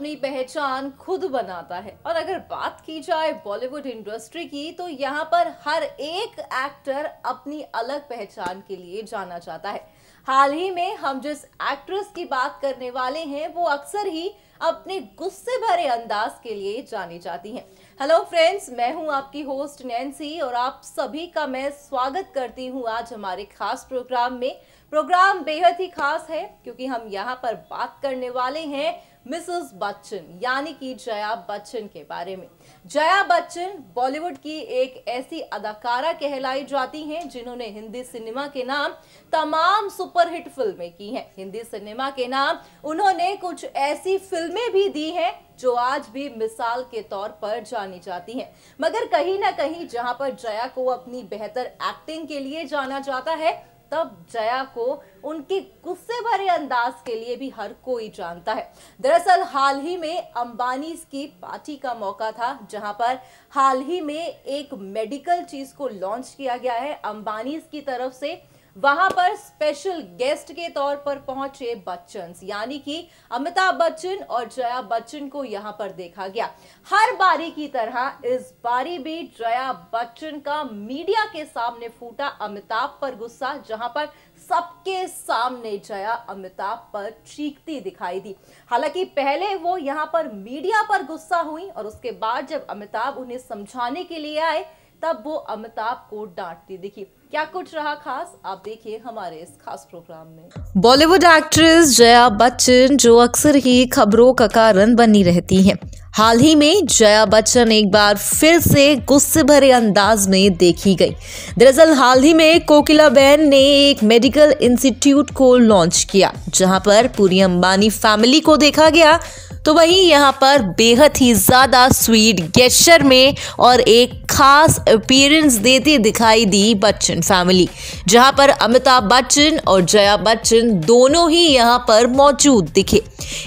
अपनी पहचान खुद बनाता है। और अगर बात की जाए बॉलीवुड इंडस्ट्री की, तो यहाँ पर हर एक एक्टर अपनी अलग पहचान के लिए जाना जाता है। हाल ही में हम जिस एक्ट्रेस की बात करने वाले हैं, वो अक्सर ही अपने गुस्से भरे अंदाज के लिए जानी जाती हैं। हेलो फ्रेंड्स, मैं हूं आपकी होस्ट नैन्सी और आप सभी का मैं स्वागत करती हूं आज हमारे खास प्रोग्राम में। प्रोग्राम बेहद ही खास है क्योंकि हम यहां पर बात करने वाले हैं मिसेस बच्चन यानी कि जया बच्चन के बारे में। जया बच्चन बॉलीवुड की एक ऐसी अदाकारा कहलाई जाती हैं जिन्होंने हिंदी सिनेमा के नाम तमाम सुपरहिट फिल्में की हैं। हिंदी सिनेमा के नाम उन्होंने कुछ ऐसी फिल्में भी दी हैं जो आज भी मिसाल के तौर पर जानी जाती हैं। मगर कहीं ना कहीं जहां पर जया को अपनी बेहतर एक्टिंग के लिए जाना जाता है, तब जया को उनके गुस्से भरे अंदाज के लिए भी हर कोई जानता है। दरअसल हाल ही में अंबानी की पार्टी का मौका था, जहां पर हाल ही में एक मेडिकल चीज को लॉन्च किया गया है अंबानी की तरफ से। वहां पर स्पेशल गेस्ट के तौर पर पहुंचे बच्चन यानी कि अमिताभ बच्चन और जया बच्चन को यहां पर देखा गया। हर बारी की तरह इस बारी भी जया बच्चन का मीडिया के सामने फूटा अमिताभ पर गुस्सा, जहां पर सबके सामने जया अमिताभ पर चीखती दिखाई दी। हालांकि पहले वो यहां पर मीडिया पर गुस्सा हुई और उसके बाद जब अमिताभ उन्हें समझाने के लिए आए, तब वो अमिताभ को डांटती दिखी। क्या कुछ रहा खास, आप देखिए हमारे इस खास प्रोग्राम में। बॉलीवुड एक्ट्रेस जया बच्चन जो अक्सर ही खबरों का कारण बनी रहती हैं। हाल ही में जया बच्चन एक बार फिर से गुस्से भरे अंदाज में देखी गई। दरअसल हाल ही में कोकिला बहन ने एक मेडिकल इंस्टीट्यूट को लॉन्च किया, जहां पर पूरी अंबानी फैमिली को देखा गया। तो वहीं यहाँ पर बेहद ही ज्यादा स्वीट गेस्चर में और एक खास अपीयरेंस देती दिखाई दी बच्चन फैमिली, जहां पर अमिताभ बच्चन और जया बच्चन दोनों ही यहाँ पर मौजूद दिखे।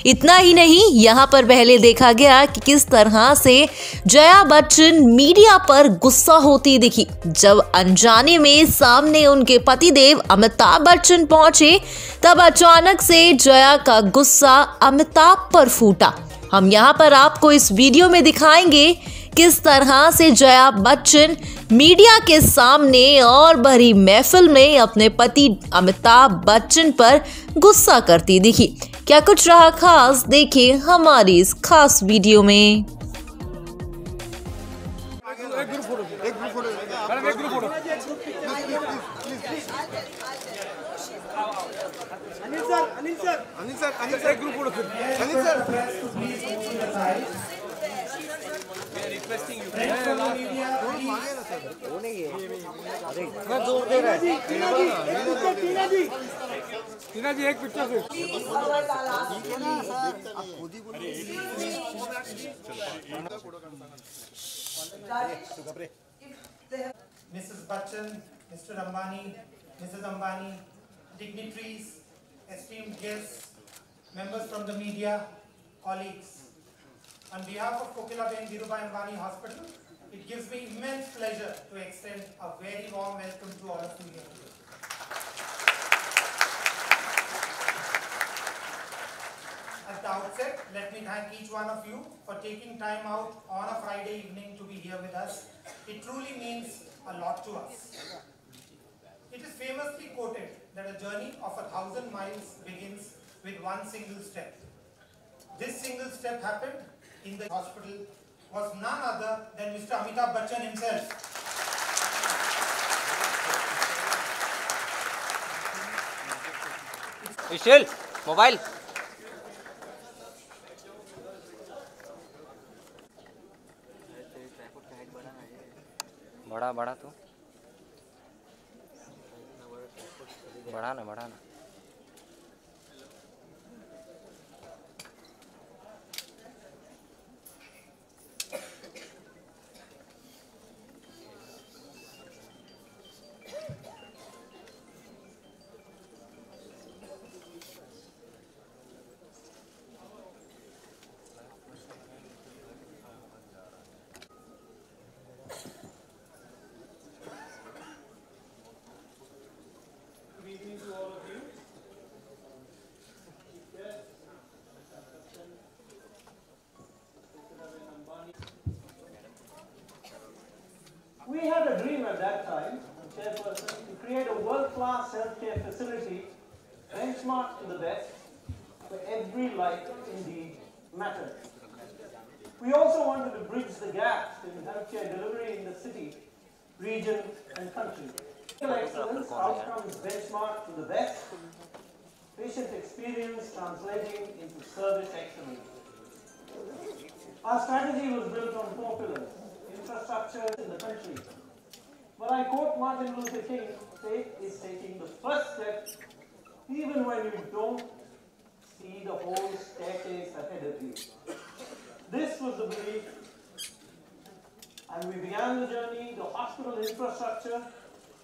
इतना ही नहीं, यहाँ पर पहले देखा गया कि किस तरह से जया बच्चन मीडिया पर गुस्सा होती दिखी। जब अनजाने में सामने उनके पतिदेव अमिताभ बच्चन पहुंचे, तब अचानक से जया का गुस्सा अमिताभ पर फूटा। हम यहाँ पर आपको इस वीडियो में दिखाएंगे किस तरह से जया बच्चन मीडिया के सामने और भरी महफिल में अपने पति अमिताभ बच्चन पर गुस्सा करती दिखी। क्या कुछ रहा खास, देखिए हमारी इस खास वीडियो में। Anil sir group photo Anil sir requesting you वो नहीं है मैं जोर दे रहा है। टीना जी एक पिक्चर से ठीक है ना सर, आप खुद ही बोलिए। Mrs. Bachchan, Mr. Ambani, Mrs. Ambani, dignitaries, esteemed guests, members from the media, colleagues. On behalf of Kokila Ben Dhirubhai Ambani Hospital, it gives me immense pleasure to extend a very warm welcome to all of you here today. At the outset, let me thank each one of you for taking time out on a Friday evening to be here with us. It truly means a lot to us. It is famously quoted that a journey of 1,000 miles begins with one single step. This single step happened in the hospital was none other than Mr. Amitabh Bachchan himself. Vishal mobile बड़ा बड़ा तो बढ़ा ना Good evening to all of you. world-class healthcare facility, benchmarked to the best, where every life indeed mattered. We also wanted to bridge the gaps in healthcare delivery in the city, region, and country. Excellence, outcomes benchmarked to the best, patient experience translating into service excellence. Our strategy was built on 4 pillars: infrastructure in the country. But I quote Martin Luther King, faith is taking the first step even when you don't see the whole staircase ahead of you. This was the belief, and we began the journey. The hospital infrastructure,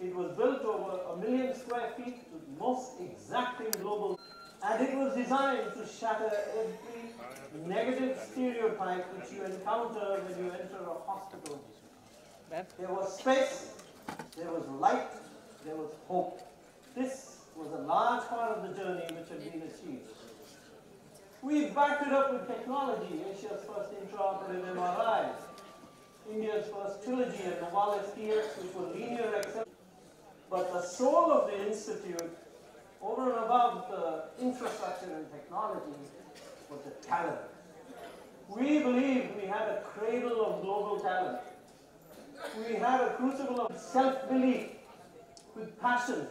it was built over 1 million square feet with most exacting global, and it was designed to shatter every negative stereotype which you encounter when you enter a hospital. There was space, there was light, there was hope. This was a large part of the journey which had been achieved. We backed it up with technology: Asia's first intraoperative MRI, India's first trilogy and Novalis TX, which were linear accelerators. But the soul of the institute, over and above the infrastructure and technology, was the talent. We believed we had a cradle of global talent. We had a crucible of self-belief, with passion,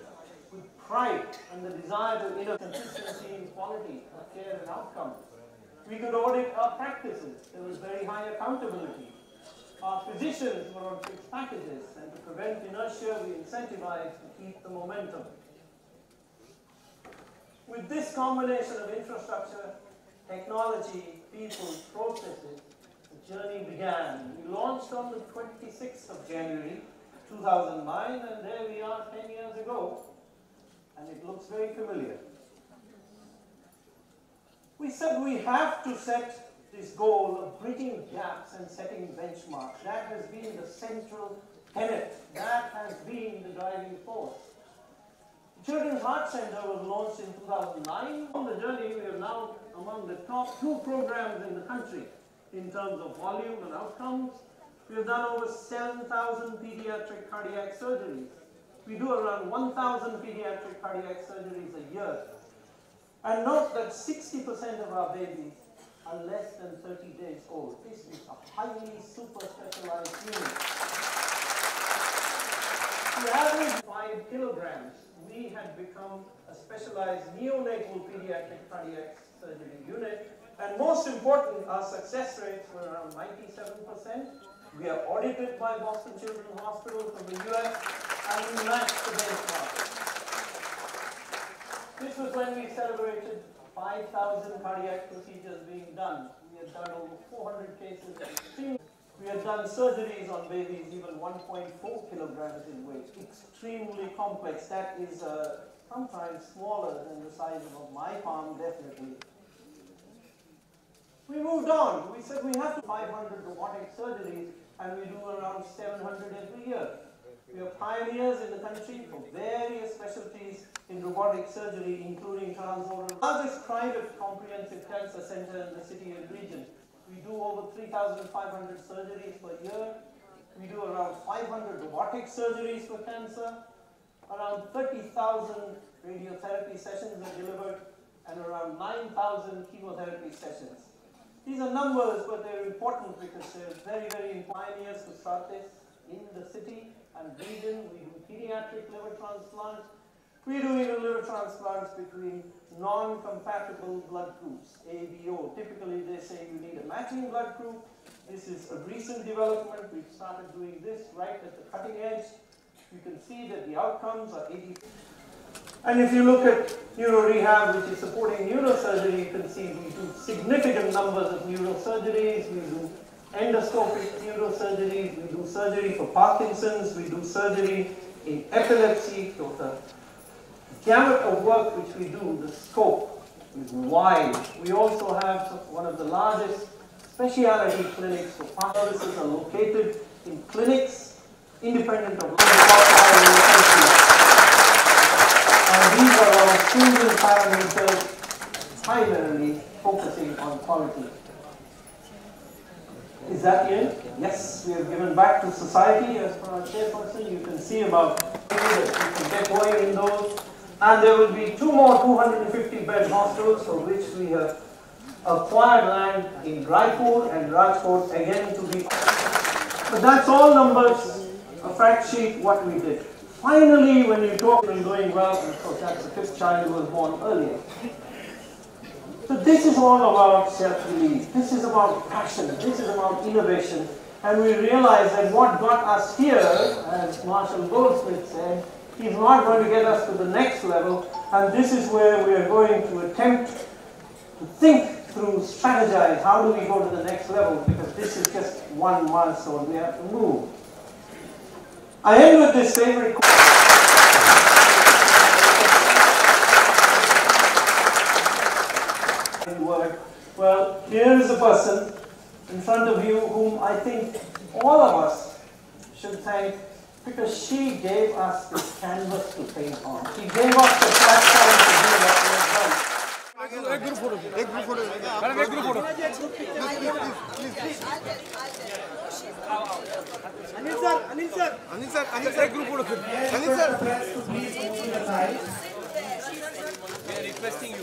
with pride, and the desire to innovate, consistency in quality of care and outcome. We could audit our practices. There was very high accountability. Our physicians were on fixed packages, and to prevent inertia, we incentivized to keep the momentum. With this combination of infrastructure, technology, people, processes, the journey began. We launched on the 26th of January 2009, and there we are 10 years ago, and it looks very familiar. We said we have to set this goal of bridging gaps and setting benchmarks. That has been the central tenet. That has been the driving force. The Children's Heart Center was launched in 2009. On the journey, we are now among the top 2 programs in the country in terms of volume and outcomes. We have done over 7,000 pediatric cardiac surgeries. We do around 1,000 pediatric cardiac surgeries a year. And note that 60% of our babies are less than 30 days old. This is a highly super specialized unit. The average 5 kilograms, we had become a specialized neonatal pediatric cardiac surgery unit. And most important, our success rates were around 97%. We are audited by Boston Children's Hospital from the US, and we matched the benchmark. This was when we celebrated 5,000 cardiac procedures being done. We had done over 400 cases. We had done surgeries on babies even 1.4 kilograms in weight. Extremely complex. That is sometimes smaller than the size of my palm, definitely. We moved on. We said we have to 500 robotic surgeries, and we do around 700 every year. We are pioneers in the country for various specialties in robotic surgery, including transoral. The largest private comprehensive cancer center in the city and region. We do over 3,500 surgeries per year. We do around 500 robotic surgeries for cancer. Around 30,000 radiotherapy sessions are delivered, and around 9,000 chemotherapy sessions. These are numbers, but they're important because they're very, very pioneers to start this in the city and region. We do pediatric liver transplants. We do even liver transplants between non-compatible blood groups, ABO. Typically, they say you need a matching blood group. This is a recent development. We've started doing this right at the cutting edge. You can see that the outcomes are 80. And if you look at neuro-rehab, which is supporting neurosurgery, you can see we do significant numbers of neurosurgeries. We do endoscopic neurosurgeries. We do surgery for Parkinson's. We do surgery in epilepsy. So the gamut of work which we do, the scope is wide. We also have one of the largest specialty clinics for Parkinson's. Services are located in clinics independent of and these are our stringent parameters, primarily focusing on quality. Is that it? Yes, we have given back to society as per our chairperson. You can see about that you can get going in those. And there will be 2 more 250-bed hostels for which we have acquired land in Raipur and Rajkot again to be. But that's all numbers, a fact sheet, what we did. Finally, when you talk and going well, and of course that's the 5th child who was born earlier. So this is all about self-belief. This is about passion. This is about innovation. And we realize that what got us here, as Marshall Goldsmith said, he's not going to get us to the next level. And this is where we are going to attempt to think through, strategize, how do we go to the next level? Because this is just one milestone we have to move. I end with this favorite quote. Word. Well, here is a person in front of you whom I think all of us should thank, because she gave us this canvas to paint on. She gave us the platform to do what we have done. एक group photo madam एक group photo Anil sir एक group photo Anil sir We are requesting you.